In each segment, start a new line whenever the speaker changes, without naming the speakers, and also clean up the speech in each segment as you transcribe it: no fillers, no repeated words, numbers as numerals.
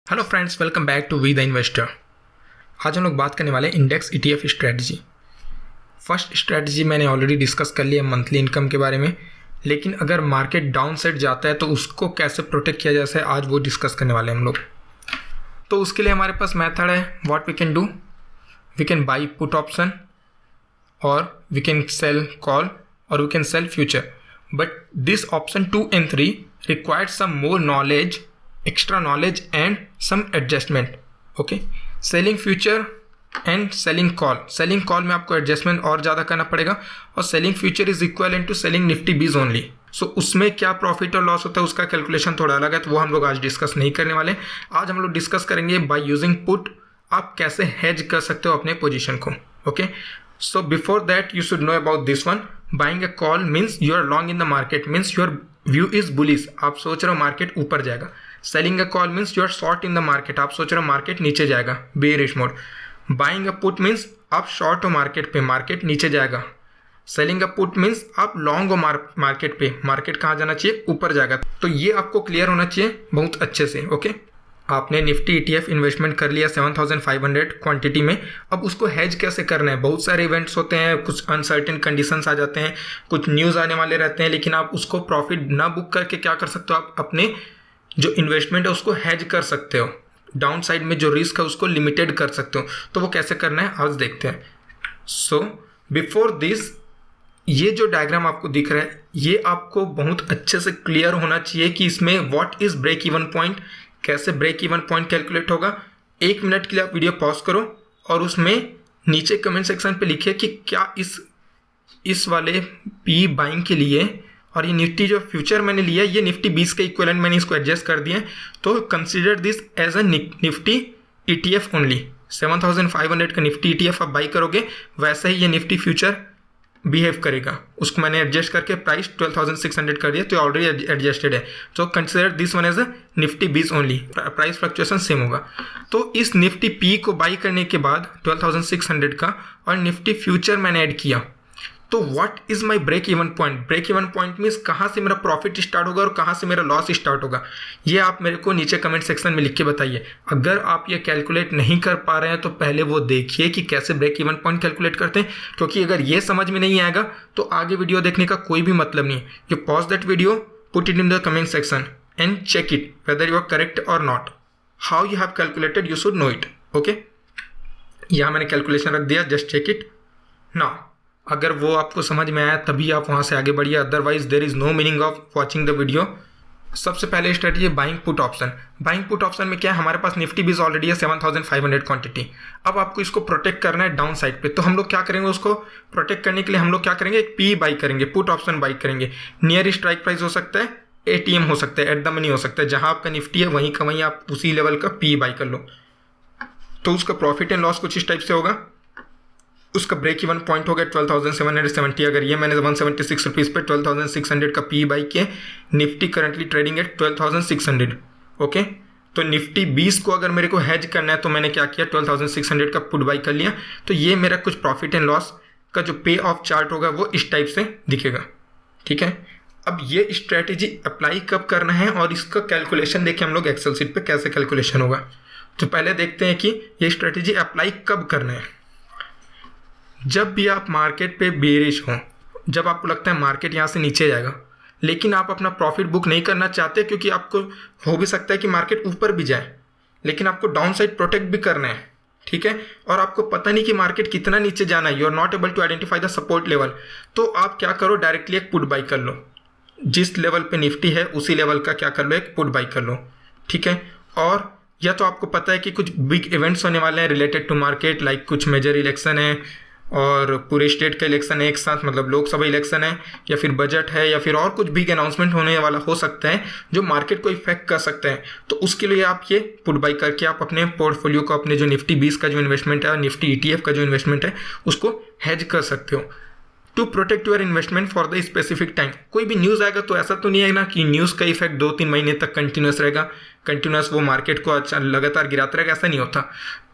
Hello friends, welcome back to we the investor. आज हम लोग बात करने वाले index ETF strategy. First strategy मैंने ऑलरेडी डिस्कस कर लिया मंथली इनकम के बारे में, लेकिन अगर मार्केट डाउन साइड जाता है तो उसको कैसे प्रोटेक्ट किया जाए आज वो डिस्कस करने वाले हैं हम लोग। तो उसके लिए हमारे पास मेथड है, what we can do, we can buy put option और वी कैन सेल कॉल और we can sell future. But this option 2 and 3 required some more knowledge, extra knowledge and some adjustment. Okay, selling future and selling call. Selling call में आपको adjustment और ज़्यादा करना पड़ेगा और selling future is equal to selling Nifty BeES only. So उसमें क्या profit और लॉस होता है उसका कैलकुलेशन थोड़ा अलग है, तो वो हम लोग आज डिस्कस नहीं करने वाले। आज हम लोग डिस्कस करेंगे बाय यूजिंग पुट आप कैसे हेज कर सकते हो अपने पोजिशन को। Okay, so before that you should know about this one. Buying a call means you are long in the market, means your view is bullish, आप सोच रहे हो मार्केट ऊपर जाएगा। Selling a call means you are short in the market, आप सोच रहे हो मार्केट नीचे जाएगा, bearish mode. Buying a put means आप शॉर्ट हो मार्केट पे, मार्केट नीचे जाएगा। Selling a put means आप लॉन्ग हो मार्केट पे, मार्केट कहाँ जाना चाहिए, ऊपर जाएगा। तो ये आपको क्लियर होना चाहिए बहुत अच्छे से। ओके, आपने निफ्टी ईटीएफ इन्वेस्टमेंट कर लिया 7500 क्वांटिटी में। अब उसको हेज कैसे करना है? बहुत सारे इवेंट्स होते हैं, कुछ अनसर्टेन कंडीशंस आ जाते हैं, कुछ न्यूज़ आने वाले रहते हैं, लेकिन आप उसको प्रॉफिट ना बुक करके क्या कर सकते हो, आप अपने जो इन्वेस्टमेंट है उसको हेज कर सकते हो। डाउन साइड में जो रिस्क है उसको लिमिटेड कर सकते हो। तो वो कैसे करना है आज देखते हैं। सो बिफोर दिस, ये जो डायग्राम आपको दिख रहा है ये आपको बहुत अच्छे से क्लियर होना चाहिए कि इसमें what is break even point, कैसे ब्रेक इवन पॉइंट कैलकुलेट होगा। 1 मिनट के लिए आप वीडियो पॉज करो और उसमें नीचे कमेंट सेक्शन पे लिखिए कि क्या इस वाले पी बाइंग के लिए और ये निफ्टी जो फ्यूचर मैंने लिया ये निफ्टी 20 के इक्विवेलेंट मैंने इसको एडजस्ट कर दिया, तो consider this as a Nifty ETF only. 7500 का निफ्टी ईटीएफ आप बाई करोगे वैसे ही ये निफ्टी फ्यूचर बिहेव करेगा। उसको मैंने एडजस्ट करके प्राइस 12600 कर दिया, तो ऑलरेडी एडजस्टेड है। तो consider this one as a Nifty BeES only, price fluctuation same होगा। तो इस निफ्टी पी को बाई करने के बाद 12600 का और निफ्टी फ्यूचर मैंने ऐड किया, तो what is my break even point. Break even point means कहाँ से मेरा प्रॉफिट स्टार्ट होगा और कहाँ से मेरा लॉस स्टार्ट होगा। ये आप मेरे को नीचे कमेंट सेक्शन में लिख के बताइए। अगर आप ये कैलकुलेट नहीं कर पा रहे हैं तो पहले वो देखिए कि कैसे ब्रेक इवन पॉइंट कैलकुलेट करते हैं, क्योंकि अगर ये समझ में नहीं आएगा तो आगे वीडियो देखने का कोई भी मतलब नहीं है। You pause that video, put it in the comment section and check it whether you are correct और not. How you have calculated you should know it. Okay, यहाँ मैंने कैलकुलेशन रख दिया, जस्ट चेक इट नाउ। अगर वो आपको समझ में आया तभी आप वहाँ से आगे बढ़िए, otherwise there is no meaning of watching the video. सबसे पहले स्ट्रेटजी है buying put option. Buying put option में क्या है, हमारे पास निफ्टी बीज ऑलरेडी है 7500 क्वांटिटी। अब आपको इसको प्रोटेक्ट करना है डाउन साइड पे, तो हम लोग क्या करेंगे, उसको प्रोटेक्ट करने के लिए हम लोग क्या करेंगे, एक पी बाई करेंगे, पुट ऑप्शन बाई करेंगे। नियर स्ट्राइक प्राइस हो सकता है, एटीएम हो सकता है, एट द मनी हो सकता है, जहाँ आपका निफ्टी है वहीं का वहीं आप उसी लेवल का पी बाई कर लो। तो उसका प्रॉफिट एंड लॉस कुछ इस टाइप से होगा। उसका ब्रेक इवन पॉइंट हो गया 12770। अगर ये मैंने 176 रुपीज़ पे 12600 का पी बाई किया, Nifty currently trading at 12600। Okay, तो निफ्टी 20 को अगर मेरे को हेज करना है तो मैंने क्या किया, 12600 का पुट बाई कर लिया। तो ये मेरा कुछ प्रॉफिट एंड लॉस का जो पे ऑफ चार्ट होगा वो इस टाइप से दिखेगा। ठीक है, अब ये स्ट्रैटेजी अप्लाई कब करना है और इसका कैलकुलेशन देखिए हम लोग एक्सेल शीट पे कैसे कैलकुलेशन होगा। तो पहले देखते हैं कि ये स्ट्रैटेजी अप्लाई कब करना है। जब भी आप मार्केट पे बेरिश हो, जब आपको लगता है मार्केट यहाँ से नीचे जाएगा लेकिन आप अपना प्रॉफिट बुक नहीं करना चाहते, क्योंकि आपको हो भी सकता है कि मार्केट ऊपर भी जाए लेकिन आपको डाउन साइड प्रोटेक्ट भी करना है। ठीक है, और आपको पता नहीं कि मार्केट कितना नीचे जाना है, you are not able to identify the support level. तो आप क्या करो, डायरेक्टली एक पुट बाई कर लो, जिस लेवल पे निफ्टी है उसी लेवल का क्या कर लो, एक पुट बाई कर लो। ठीक है, और या तो आपको पता है कि कुछ बिग इवेंट्स होने वाले हैं रिलेटेड टू मार्केट, लाइक कुछ मेजर इलेक्शन है और पूरे स्टेट का इलेक्शन है एक साथ, मतलब लोकसभा इलेक्शन है या फिर बजट है या फिर और कुछ बिग अनाउंसमेंट होने वाला हो सकता है जो मार्केट को इफेक्ट कर सकते हैं। तो उसके लिए आप ये पुट बाई करके आप अपने पोर्टफोलियो को, अपने जो निफ्टी 20 का जो इन्वेस्टमेंट है और निफ्टी ईटीएफ का जो इन्वेस्टमेंट है उसको हेज कर सकते हो to protect your investment for the specific time. कोई भी न्यूज़ आएगा तो ऐसा तो नहीं है ना कि न्यूज़ का इफेक्ट 2-3 महीने तक कंटिन्यूस रहेगा, कंटिन्यूस वो मार्केट को अच्छा लगातार गिराता रहेगा, ऐसा नहीं होता।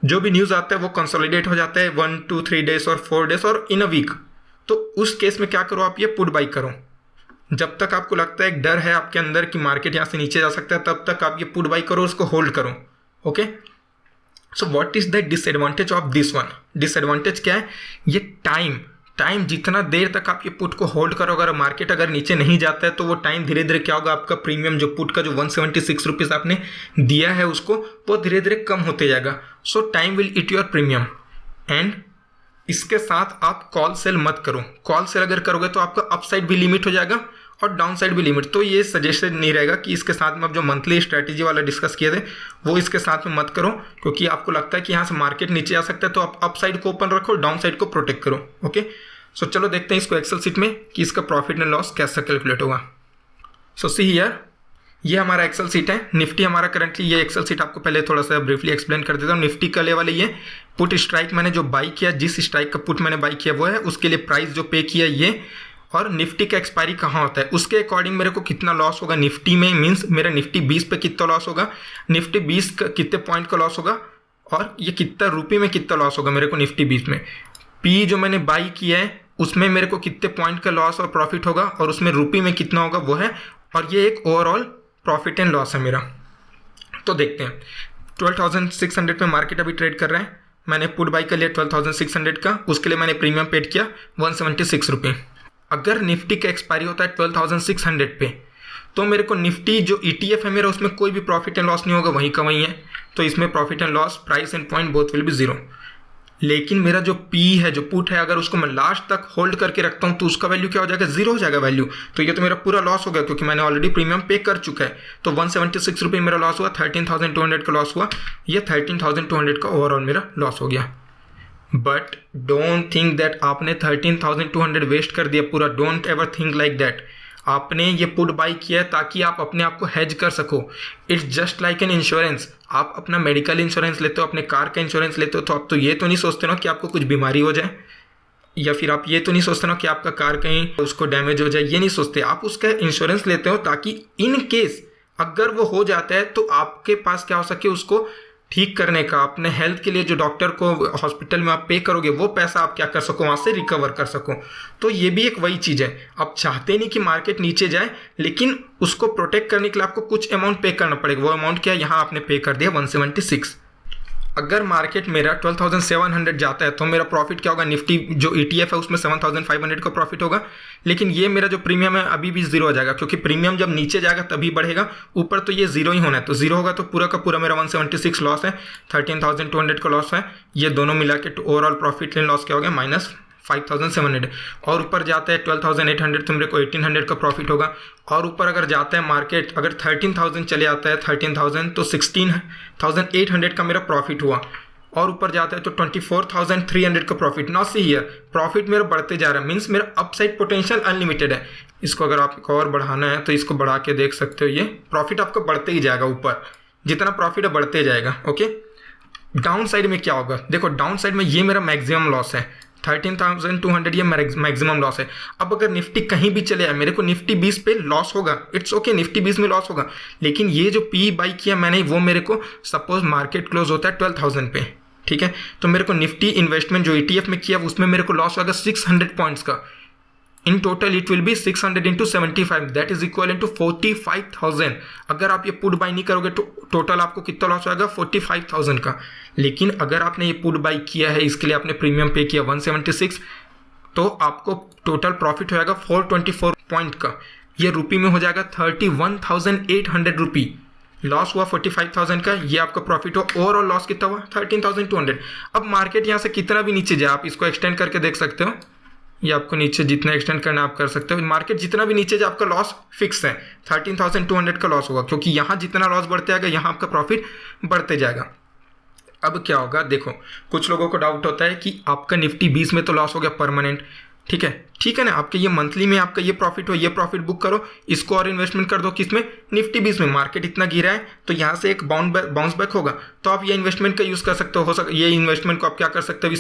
जो भी न्यूज़ आता है वो कंसोलिडेट हो जाता है 1, 2, 3 डेज और 4 डेज और इन अ वीक। तो उस केस में क्या करो, आप ये पुट बाई करो। जब तक आपको लगता है एक डर है आपके अंदर कि मार्केट यहाँ से नीचे जा सकता है, तब तक आप ये पुट बाई करो, उसको होल्ड करो। Okay. So what is the disadvantage of this one? Disadvantage क्या है? ये टाइम जितना देर तक आप ये पुट को होल्ड करो, अगर मार्केट अगर नीचे नहीं जाता है तो वो टाइम धीरे धीरे क्या होगा, आपका प्रीमियम जो पुट का जो 176 रुपीज़ आपने दिया है उसको, वो धीरे धीरे कम होते जाएगा। सो time will eat your premium. And इसके साथ आप कॉल सेल मत करो। कॉल सेल अगर करोगे तो आपका अपसाइड भी लिमिट हो जाएगा और डाउन साइड भी लिमिट। तो ये सजेशन नहीं रहेगा कि इसके साथ में आप जो मंथली स्ट्रैटेजी वाला डिस्कस किए थे वो इसके साथ में मत करो, क्योंकि आपको लगता है कि यहाँ से मार्केट नीचे आ सकता है तो आप अप साइड को ओपन रखो, डाउन साइड को प्रोटेक्ट करो। ओके, सो चलो देखते हैं इसको एक्सेल सीट में कि इसका प्रॉफिट एंड लॉस कैसे कैलकुलेट होगा। सो सी हियर, ये हमारा एक्सेल सीट है। निफ्टी हमारा करंटली, ये एक्सेल सीट आपको पहले थोड़ा सा ब्रीफली एक्सप्लेन कर देता हूँ। निफ्टी का ले वाले ये पुट स्ट्राइक मैंने जो बाई किया, जिस स्ट्राइक का पुट मैंने बाई किया वो है, उसके लिए प्राइस जो पे किया ये, और निफ्टी का एक्सपायरी कहाँ होता है उसके अकॉर्डिंग मेरे को कितना लॉस होगा निफ्टी में, मीन्स मेरा निफ्टी 20 पे कितना लॉस होगा, निफ्टी 20 का कितने पॉइंट का लॉस होगा, और ये कितना रुपये में कितना लॉस होगा मेरे को निफ्टी 20 में। पी जो मैंने बाई किया है उसमें मेरे को कितने पॉइंट का लॉस और प्रॉफिट होगा और उसमें रुपये में कितना होगा वो है, और ये एक ओवरऑल प्रॉफिट एंड लॉस है मेरा। तो देखते हैं 12,600 पे मार्केट अभी ट्रेड कर रहे हैं। मैंने पुट बाई कर लिया 12,600 का, उसके लिए मैंने प्रीमियम पेड किया 176 रुपये। अगर निफ्टी का एक्सपायरी होता है 12,600 पे तो मेरे को निफ्टी जो ETF है मेरा उसमें कोई भी प्रॉफिट एंड लॉस नहीं होगा, वहीं का वहीं है। तो इसमें profit and loss, price and point both will be zero. लेकिन मेरा जो पी है, जो पुट है, अगर उसको मैं लास्ट तक होल्ड करके रखता हूँ तो उसका वैल्यू क्या हो जाएगा, जीरो हो जाएगा वैल्यू। तो ये तो मेरा पूरा लॉस हो गया क्योंकि मैंने ऑलरेडी प्रीमियम पे कर चुका है। तो 176 रुपये मेरा लॉस हुआ, 13,200 का लॉस हुआ, ये 13,200 का ओवरऑल मेरा लॉस हो गया। बट डोंट थिंक दैट आपने 13,200 वेस्ट कर दिया पूरा। Don't ever think like that. आपने ये पुट बाई किया है ताकि आप अपने आप को हेज कर सको। It's just like an insurance. आप अपना मेडिकल इंश्योरेंस लेते हो, अपने कार का इंश्योरेंस लेते हो, तो आप तो ये तो नहीं सोचते ना कि आपको कुछ बीमारी हो जाए, या फिर आप ये तो नहीं सोचते ना कि आपका कार कहीं उसको डैमेज हो जाए, ये नहीं सोचते। आप उसका इंश्योरेंस लेते हो ताकि इन केस अगर वो हो जाता है तो आपके पास क्या हो सके उसको ठीक करने का। अपने हेल्थ के लिए जो डॉक्टर को हॉस्पिटल में आप पे करोगे वो पैसा आप क्या कर सको, वहाँ से रिकवर कर सको। तो ये भी एक वही चीज़ है। आप चाहते नहीं कि मार्केट नीचे जाए, लेकिन उसको प्रोटेक्ट करने के लिए आपको कुछ अमाउंट पे करना पड़ेगा। वो अमाउंट क्या है, यहाँ आपने पे कर दिया 176। अगर मार्केट मेरा 12,700 जाता है तो मेरा प्रॉफिट क्या होगा, निफ्टी जो ETF है उसमें 7,500 का प्रॉफिट होगा। लेकिन ये मेरा जो प्रीमियम है अभी भी जीरो हो जाएगा, क्योंकि प्रीमियम जब नीचे जाएगा तभी बढ़ेगा, ऊपर तो ये जीरो ही होना है। तो जीरो होगा तो पूरा का पूरा मेरा 176 लॉस है, 13,200 का लॉस है। ये दोनों मिला के ओवरऑल प्रॉफिट एंड लॉस क्या हो गया, -5,700। और ऊपर जाता है 12,800 तो मेरे को 1,800 का प्रॉफिट होगा। और ऊपर अगर जाता है मार्केट, अगर 13,000 चले आता है 13,000 तो 16,800 का मेरा प्रॉफिट हुआ। और ऊपर जाता है तो 24,300 का profit. Not see here, profit मेरा बढ़ते जा रहा है, मीन्स मेरा अपसाइड पोटेंशियल अनलिमिटेड है। इसको अगर आपको और बढ़ाना है तो इसको बढ़ा के देख सकते हो, ये प्रॉफिट आपका बढ़ते ही जाएगा, ऊपर जितना प्रॉफिट है बढ़ते जाएगा। ओके, डाउन साइड में क्या होगा, देखो डाउन साइड में ये मेरा मैक्सिमम लॉस है 13,200, ये मैक्सिमम लॉस है। अब अगर निफ्टी कहीं भी चले आए, मेरे को निफ्टी 20 पे लॉस होगा, इट्स ओके, निफ्टी 20 में लॉस होगा। लेकिन ये जो पी बाई किया मैंने, वो मेरे को सपोज मार्केट क्लोज होता है 12,000 पे, ठीक है, तो मेरे को निफ्टी इन्वेस्टमेंट जो ETF में किया उसमें मेरे को लॉस होगा 600 पॉइंट्स का। In total it will be 600 × 75, that is equal to 45,000। अगर आप ये पुट बाई नहीं करोगे तो टोटल आपको कितना लॉस होगा, 45,000 का। लेकिन अगर आपने ये पुट बाई किया है, इसके लिए आपने प्रीमियम पे किया 176, तो आपको टोटल प्रॉफिट हो जाएगा 424 पॉइंट का। ये रुपये में हो जाएगा 31,800 रुपी। लॉस हुआ 45,000 का, ये आपका प्रॉफिट हो। ओवरऑल लॉस कितना हुआ, 13,200। अब मार्केट यहाँ से कितना भी नीचे जाए, आप इसको एक्सटेंड करके देख सकते हो, ये आपको नीचे जितना एक्सटेंड करना आप कर सकते हो। मार्केट जितना भी नीचे जाए आपका लॉस फिक्स है, 13,200 का लॉस होगा, क्योंकि यहाँ जितना लॉस बढ़ते जाएगा यहाँ आपका प्रॉफिट बढ़ते जाएगा। अब क्या होगा, देखो कुछ लोगों को डाउट होता है कि आपका निफ्टी 20 में तो लॉस हो गया परमानेंट, ठीक है ना, आपके ये मंथली में आपका ये प्रॉफिट हो, ये प्रॉफिट बुक करो, इसको और इन्वेस्टमेंट कर दो किसमें, निफ्टी 20 में। मार्केट इतना गिरा है तो यहाँ से एक बाउंस बैक होगा, तो आप ये इन्वेस्टमेंट का यूज़ कर सकते हो। ये इन्वेस्टमेंट को आप क्या कर सकते हो,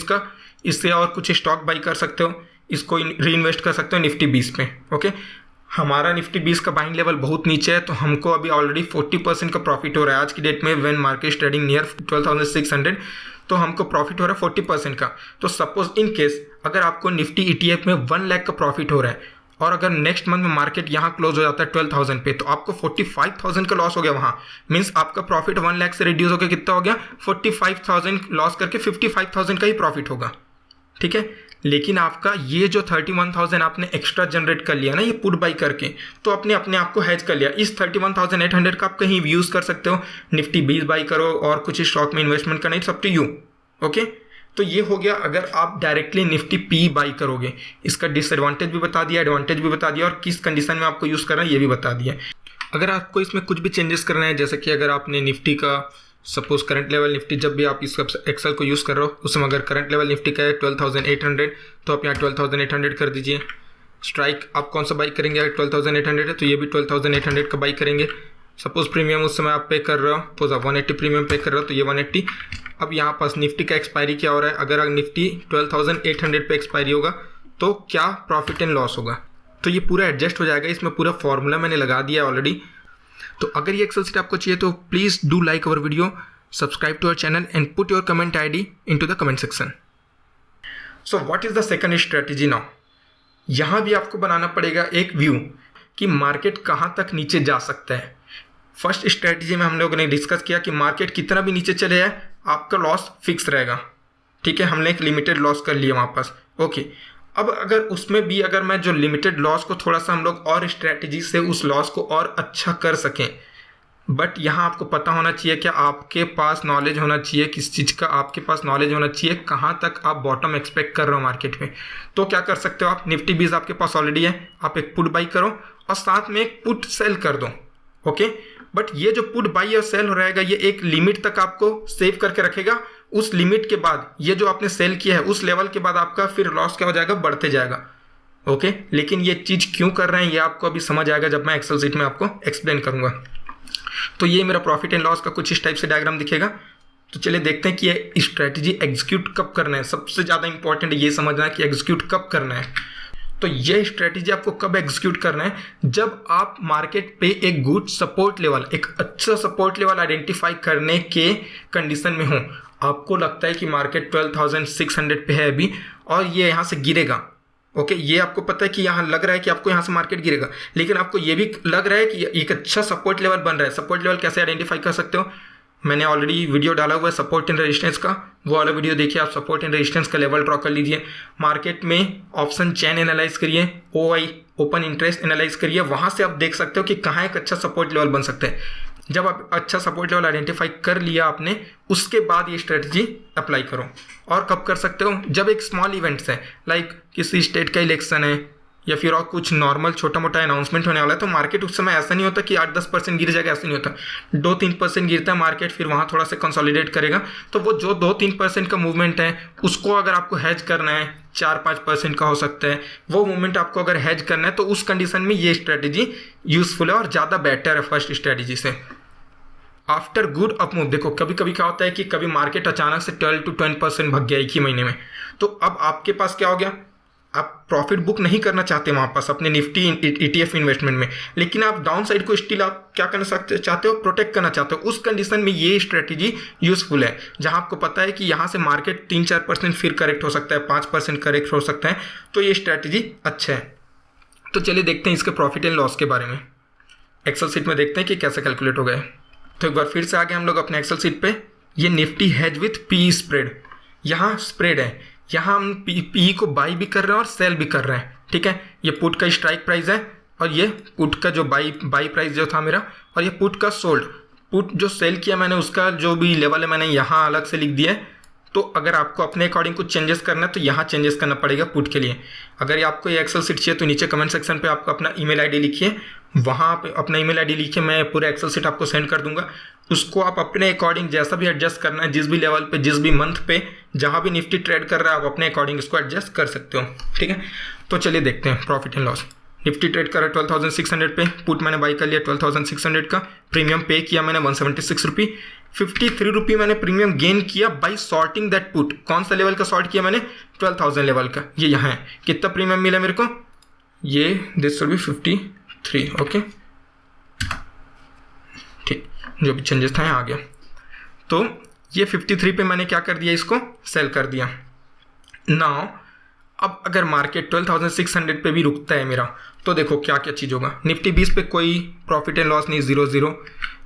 इससे और कुछ स्टॉक बाई कर सकते हो, इसको री इन्वेस्ट कर सकते हो निफ्टी 20 पे। ओके, हमारा निफ्टी 20 का बाइंग लेवल बहुत नीचे है, तो हमको अभी ऑलरेडी 40% का प्रॉफिट हो रहा है आज की डेट में, व्हेन मार्केट ट्रेडिंग नियर 12,600, तो हमको प्रॉफिट हो रहा है 40% का। तो सपोज इन केस अगर आपको निफ्टी ETF में 1 लाख का प्रॉफिट हो रहा है और अगर नेक्स्ट मंथ में मार्केट यहाँ क्लोज हो जाता है 12,000 पे, तो आपको 45,000 का लॉस हो गया वहाँ। मीन्स आपका प्रॉफिट 1 लाख से रिड्यूस होकर कितना हो गया, 45,000 लॉस करके 55,000 का ही प्रॉफिट होगा, ठीक है। लेकिन आपका ये जो 31,000 आपने एक्स्ट्रा जनरेट कर लिया ना ये पुट बाई करके, तो अपने आप को हैज कर लिया। इस 31,800 का आप कहीं भी यूज़ कर सकते हो, निफ्टी 20 बाई करो और कुछ स्टॉक में इन्वेस्टमेंट करना, it's up to you, okay. तो ये हो गया अगर आप डायरेक्टली निफ्टी पी बाई करोगे। इसका डिसएडवांटेज भी बता दिया, एडवांटेज भी बता दिया, और किस कंडीशन में आपको यूज़ करना है ये भी बता दिया। अगर आपको इसमें कुछ भी चेंजेस करना है, जैसे कि अगर आपने निफ्टी का सपोज करंट लेवल निफ्टी, जब भी आप इस एक्सेल को यूज़ कर रहे हो उसमें अगर करंट लेवल निफ्टी का है 12,800, तो आप यहाँ 12,800 कर दीजिए। स्ट्राइक आप कौन सा बाई करेंगे, अगर 12,800 है तो ये भी 12,800 का बाई करेंगे। सपोज प्रीमियम उस समय आप पे कर रहे हो, सपोज आप 180 प्रीमियम पे कर रहे हो तो ये 180। अब यहाँ पास निफ्टी का एक्सपायरी क्या हो रहा है, अगर निफ्टी 12,800 पे एक्सपायरी होगा तो क्या प्रॉफिट एंड लॉस होगा, तो ये पूरा एडजस्ट हो जाएगा। इसमें पूरा फॉर्मूला मैंने लगा दिया ऑलरेडी। तो अगर ये एक्सेल शीट आपको चाहिए तो please do like our video, subscribe to our channel and put your comment ID into the comment section. So what is the second strategy now. यहाँ भी आपको बनाना पड़ेगा एक व्यू कि मार्केट कहाँ तक नीचे जा सकता है। फर्स्ट स्ट्रेटजी में हम लोगों ने डिस्कस किया कि मार्केट कितना भी नीचे चले जाए आपका लॉस फिक्स रहेगा, ठीक है। हमने एक लिमिटेड लॉस कर लिया वहाँ पास, ओके। अब अगर उसमें भी अगर मैं जो लिमिटेड लॉस को थोड़ा सा हम लोग और स्ट्रैटेजी से उस लॉस को और अच्छा कर सकें, बट यहाँ आपको पता होना चाहिए कि आपके पास नॉलेज होना चाहिए किस चीज़ का, आपके पास नॉलेज होना चाहिए कहाँ तक आप बॉटम एक्सपेक्ट कर रहे हो मार्केट में। तो क्या कर सकते हो आप, निफ्टी 20 आपके पास ऑलरेडी है, आप एक पुट बाई करो और साथ में एक पुट सेल कर दो, ओके। बट ये जो पुट बाई और सेल हो रहेगा ये एक लिमिट तक आपको सेव करके रखेगा। उस लिमिट के बाद ये जो आपने सेल किया है उस लेवल के बाद आपका फिर लॉस क्या हो जाएगा, बढ़ते जाएगा, ओके। लेकिन ये चीज़ क्यों कर रहे हैं ये आपको अभी समझ आएगा जब मैं एक्सेल शीट में आपको एक्सप्लेन करूंगा। तो ये मेरा प्रॉफिट एंड लॉस का कुछ इस टाइप से डायग्राम दिखेगा। तो चलिए देखते हैं कि ये स्ट्रैटेजी एग्जीक्यूट कब करना है। सबसे ज़्यादा इंपॉर्टेंट ये समझना है कि एग्जीक्यूट कब करना है। तो ये स्ट्रैटेजी आपको कब एग्जीक्यूट करना है, जब आप मार्केट पे एक गुड सपोर्ट लेवल, एक अच्छा सपोर्ट लेवल आइडेंटिफाई करने के कंडीशन में हो। आपको लगता है कि मार्केट 12,600 पे है अभी और ये यहाँ से गिरेगा, ओके। ये आपको पता है कि यहाँ लग रहा है कि आपको यहाँ से मार्केट गिरेगा, लेकिन आपको ये भी लग रहा है कि एक अच्छा सपोर्ट लेवल बन रहा है। सपोर्ट लेवल कैसे आइडेंटिफाई कर सकते हो, मैंने ऑलरेडी वीडियो डाला हुआ है सपोर्ट एंड रेजिस्टेंस का, वो वाला वीडियो देखिए। आप सपोर्ट एंड रेजिस्टेंस का लेवल ड्रॉ कर लीजिए। मार्केट में ऑप्शन चेन एनालाइज करिए, OI ओपन इंटरेस्ट एनालाइज करिए, वहाँ से आप देख सकते हो कि कहाँ एक अच्छा सपोर्ट लेवल बन सकता है। जब आप अच्छा सपोर्ट लेवल आइडेंटिफाई कर लिया आपने, उसके बाद ये स्ट्रेटजी अप्लाई करो। और कब कर सकते हो, जब एक स्मॉल इवेंट्स है, लाइक किसी स्टेट का इलेक्शन है या फिर और कुछ नॉर्मल छोटा मोटा अनाउंसमेंट होने वाला है, तो मार्केट उस समय ऐसा नहीं होता कि 8-10% गिर जाएगा, ऐसा नहीं होता। 2-3% गिरता है मार्केट, फिर वहाँ थोड़ा सा कंसोलिडेट करेगा। तो वो जो 2-3% का मूवमेंट है उसको अगर आपको हैज करना है, 4-5% का हो सकता है, वो मूवमेंट आपको अगर हैज करना है तो उस कंडीशन में ये स्ट्रेटेजी यूजफुल है और ज़्यादा बेटर है फर्स्ट स्ट्रेटेजी से। आफ्टर गुड अप मूव, देखो कभी कभी क्या होता है कि कभी मार्केट अचानक से 12-20% भाग गया एक ही महीने में, तो अब आपके पास क्या हो गया, आप प्रॉफिट बुक नहीं करना चाहते वहाँ पास अपने निफ्टी ETF इन्वेस्टमेंट में, लेकिन आप डाउन साइड को स्टिल आप क्या करना चाहते हो, प्रोटेक्ट करना चाहते हो। उस कंडीशन में ये स्ट्रेटेजी यूजफुल है, जहाँ आपको पता है कि यहाँ से मार्केट 3-4% फिर करेक्ट हो सकता है, 5% करेक्ट हो सकता है, तो ये स्ट्रेटेजी अच्छा है। तो चलिए देखते हैं इसके प्रॉफिट एंड लॉस के बारे में। एक्सेल शीट में देखते हैं कि कैसे कैलकुलेट हो गए। तो एक बार फिर से आ गए हम लोग अपने एक्सेल शीट पे। ये Nifty hedge with PE spread, यहाँ स्प्रेड है, यहाँ हम PE को बाई भी कर रहे हैं और सेल भी कर रहे हैं, ठीक है। ये पुट का स्ट्राइक प्राइस है और ये पुट का जो बाई प्राइस जो था मेरा, और ये पुट का सोल्ड, पुट जो सेल किया मैंने उसका जो भी लेवल है मैंने यहाँ अलग से लिख दिया है। तो अगर आपको अपने अकॉर्डिंग कुछ चेंजेस करना है तो यहाँ चेंजेस करना पड़ेगा पुट के लिए। अगर ये आपको ये एक्सेल शीट चाहिए तो नीचे कमेंट सेक्शन पे आपको अपना ईमेल आईडी लिखिए, वहाँ पे अपना ईमेल आईडी लिखिए, मैं पूरा एक्सेल शीट आपको सेंड कर दूंगा। उसको आप अपने अकॉर्डिंग जैसा भी एडजस्ट करना है, जिस भी लेवल पे, जिस भी मंथ पे, जहाँ भी निफ्टी ट्रेड कर रहा है आप अपने अकॉर्डिंग इसको एडजस्ट कर सकते हो, ठीक है। तो चलिए देखते हैं profit and loss. Nifty trade कर रहा है 12,600 पे, पुट मैंने बाई कर लिया 12,600 का, प्रीमियम पे किया मैंने 176 रुपये, 53 रुपये मैंने प्रीमियम गेन किया बाई सॉर्टिंग दैट पुट। कौन सा लेवल का सॉर्ट किया मैंने, 12,000 लेवल का, ये यहाँ है। कितना प्रीमियम मिला मेरे को, ये दिस विल बी 53, ओके, ठीक, जो भी चेंजेस था आ गया। तो ये 53 पे मैंने क्या कर दिया, इसको सेल कर दिया। नाउ अब अगर मार्केट 12,600 पे भी रुकता है मेरा, तो देखो क्या क्या चीज़ होगा। निफ्टी 20 पे कोई प्रॉफिट एंड लॉस नहीं, 0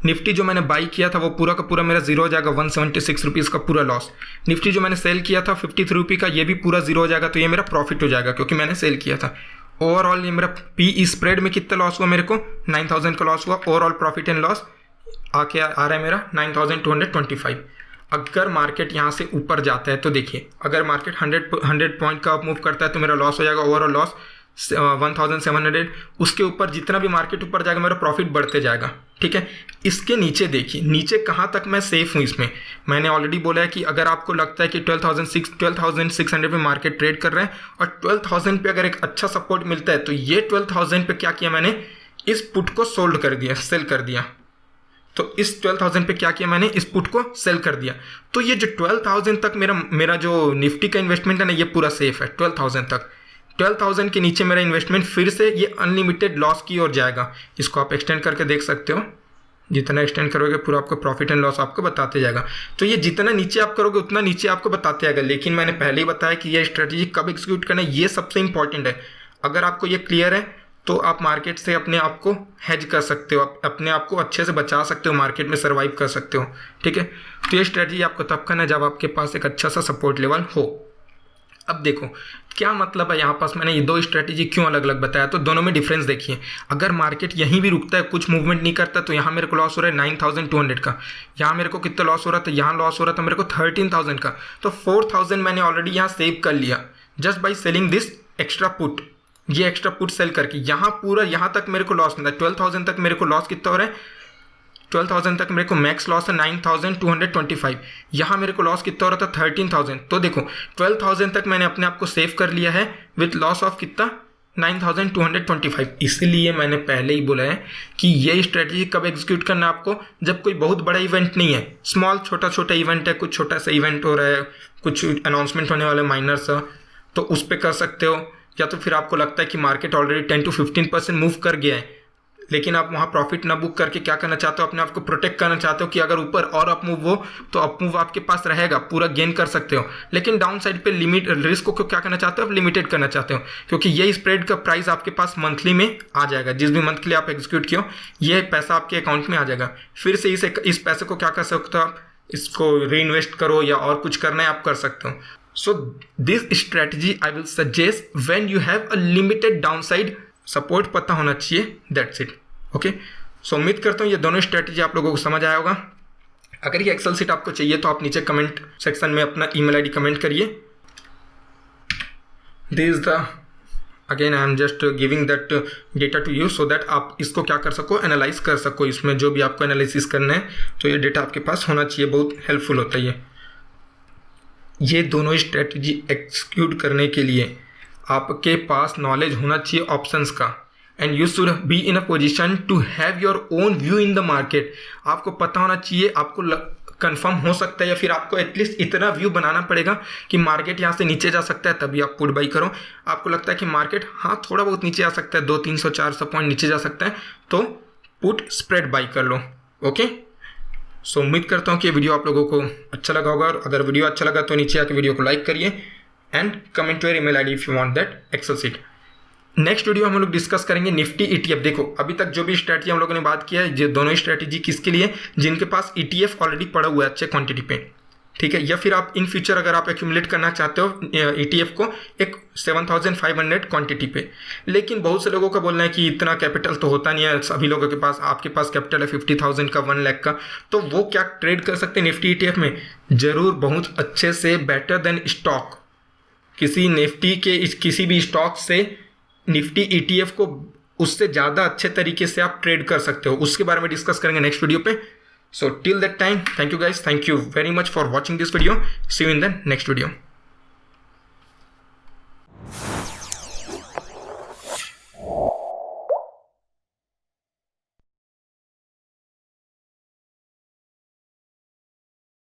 निफ्टी जो मैंने बाई किया था वो पूरा का पूरा मेरा जीरो हो जाएगा, 176 रुपीज़ का पूरा लॉस। निफ्टी जो मैंने सेल किया था 53 रुपये का, ये भी पूरा जीरो हो जाएगा, तो ये मेरा प्रॉफिट हो जाएगा क्योंकि मैंने सेल किया था। ओवरऑल ये मेरा पी स्प्रेड में कितना लॉस हुआ, मेरे को 9,000 का लॉस हुआ। ओवरऑल प्रॉफिट एंड लॉस आ रहा है मेरा 9,225। अगर मार्केट यहाँ से ऊपर जाता है तो देखिए, अगर मार्केट 100 पॉइंट का मूव करता है तो मेरा लॉस हो जाएगा, ओवरऑल लॉस 1,700। उसके ऊपर जितना भी मार्केट ऊपर जाएगा मेरा प्रॉफिट बढ़ते जाएगा, ठीक है। इसके नीचे देखिए, नीचे कहाँ तक मैं सेफ हूँ इसमें। मैंने ऑलरेडी बोला है कि अगर आपको लगता है कि 12,600 पे मार्केट ट्रेड कर रहे हैं और 12,000 पे अगर एक अच्छा सपोर्ट मिलता है, तो ये 12,000 पे क्या किया मैंने, इस पुट को सोल्ड कर दिया, सेल कर दिया। तो इस 12,000 पे क्या किया मैंने, इस पुट को सेल कर दिया। तो ये जो 12,000 तक मेरा जो निफ्टी का इन्वेस्टमेंट है ना, ये पूरा सेफ है 12,000 तक। 12,000 के नीचे मेरा इन्वेस्टमेंट फिर से ये अनलिमिटेड लॉस की ओर जाएगा। इसको आप एक्सटेंड करके देख सकते हो, जितना एक्सटेंड करोगे पूरा आपको प्रॉफिट एंड लॉस आपको बताते जाएगा। तो ये जितना नीचे आप करोगे उतना नीचे आपको बताते जाएगा। लेकिन मैंने पहले ही बताया कि ये स्ट्रेटजी कब एग्जीक्यूट करना है, ये सबसे इंपॉर्टेंट है। अगर आपको ये क्लियर है तो आप मार्केट से अपने आप को हेज कर सकते हो, अपने आप को अच्छे से बचा सकते हो, मार्केट में सर्वाइव कर सकते हो, ठीक है। तो ये स्ट्रेटजी आपको तब करना है जब आपके पास एक अच्छा सा सपोर्ट लेवल हो। अब देखो क्या मतलब है, यहाँ पास मैंने ये दो स्ट्रेटजी क्यों अलग अलग बताया, तो दोनों में डिफरेंस देखिए। अगर मार्केट यहीं भी रुकता है, कुछ मूवमेंट नहीं करता, तो यहाँ मेरे को लॉस हो रहा है 9,200 का। यहाँ मेरे को कितना लॉस हो रहा था, यहाँ लॉस हो रहा था मेरे को 13,000 का। तो 4,000 मैंने ऑलरेडी यहाँ सेव कर लिया just by selling this extra put. ये एक्स्ट्रा पुट सेल करके यहाँ पूरा यहाँ तक मेरे को लॉस मिला। 12,000 तक मेरे को लॉस कितना हो रहा है, 12,000 तक मेरे को मैक्स लॉस है 9,225। यहाँ मेरे को लॉस कितना हो रहा था 13,000। तो देखो 12,000 तक मैंने अपने आप को सेव कर लिया है विथ लॉस ऑफ कितना 9,225। इसलिए मैंने पहले ही बोला है कि ये स्ट्रेटजी कब एग्जीक्यूट करना है आपको, जब कोई बहुत बड़ा इवेंट नहीं है, स्मॉल छोटा छोटा इवेंट है, कुछ छोटा सा इवेंट हो रहा है, कुछ अनाउंसमेंट होने वाले माइनर सा, तो उस पर कर सकते हो। या तो फिर आपको लगता है कि मार्केट ऑलरेडी 10 to 15% मूव कर गया है, लेकिन आप वहाँ प्रॉफिट ना बुक करके क्या करना चाहते हो, अपने आप को प्रोटेक्ट करना चाहते हो कि अगर ऊपर और अप मूव हो तो अप मूव आपके पास रहेगा, पूरा गेन कर सकते हो। लेकिन डाउन साइड पे लिमिट रिस्क को क्या करना चाहते हो, आप लिमिटेड करना चाहते हो, क्योंकि ये स्प्रेड का प्राइस आपके पास मंथली में आ जाएगा। जिस भी मंथ के लिए आप एग्जीक्यूट किए हो, ये पैसा आपके अकाउंट में आ जाएगा। फिर से इस पैसे को क्या कर सकते हो आप, इसको री इन्वेस्ट करो या और कुछ करना है आप कर सकते हो। So this strategy I will suggest when you have a limited downside support, पता होना चाहिए, that's it, okay? So उम्मीद करता हूँ ये दोनों स्ट्रेटजी आप लोगों को समझ आया होगा। अगर ये एक्सेल सीट आपको चाहिए तो आप नीचे कमेंट सेक्शन में अपना ईमेल आईडी कमेंट करिए। This is the again I am just giving that data to you so that आप इसको क्या कर सको, एनालाइज कर सको। इसमें जो भी आपको एनालिसिस करना है तो ये डेटा आपके पास होना चाहिए, बहुत हेल्पफुल होता है ये दोनों स्ट्रेटजी एक्सिक्यूट करने के लिए आपके पास नॉलेज होना चाहिए ऑप्शंस का, and you should be in a position to have your own view in the market. आपको पता होना चाहिए, आपको कंफर्म हो सकता है या फिर आपको एटलीस्ट इतना व्यू बनाना पड़ेगा कि मार्केट यहाँ से नीचे जा सकता है, तभी आप पुट बाई करो। आपको लगता है कि मार्केट हाँ थोड़ा बहुत नीचे आ सकता है, 200-300-400 पॉइंट नीचे जा सकता है, तो पुट स्प्रेड बाई कर लो, ओके। सो उम्मीद करता हूँ कि ये वीडियो आप लोगों को अच्छा लगा होगा, और अगर वीडियो अच्छा लगा तो नीचे आके वीडियो को लाइक करिए and comment your email ID if you want that Excel sheet. Next video हम लोग डिस्कस करेंगे निफ्टी ईटीएफ। देखो अभी तक जो भी स्ट्रेटजी हम लोगों ने बात किया है, ये दोनों स्ट्रेटजी किसके लिए, जिनके पास ईटीएफ ऑलरेडी पड़ा हुआ है अच्छे क्वांटिटी पे, ठीक है। या फिर आप इन फ्यूचर अगर आप एक्यूमुलेट करना चाहते हो ईटीएफ को एक 7,500 क्वांटिटी पे, लेकिन बहुत से लोगों का बोलना है कि इतना कैपिटल तो होता नहीं है सभी लोगों के पास। आपके पास कैपिटल है 50,000 का, 1 लाख का, तो वो क्या ट्रेड कर सकते हैं निफ्टी ईटीएफ में? जरूर, बहुत अच्छे से, बेटर देन स्टॉक। किसी निफ्टी के किसी भी स्टॉक से निफ्टी ईटीएफ को उससे ज़्यादा अच्छे तरीके से आप ट्रेड कर सकते हो। उसके बारे में डिस्कस करेंगे नेक्स्ट वीडियो पे। So till that time, thank you guys, thank you very much for watching this video. See you in the next video.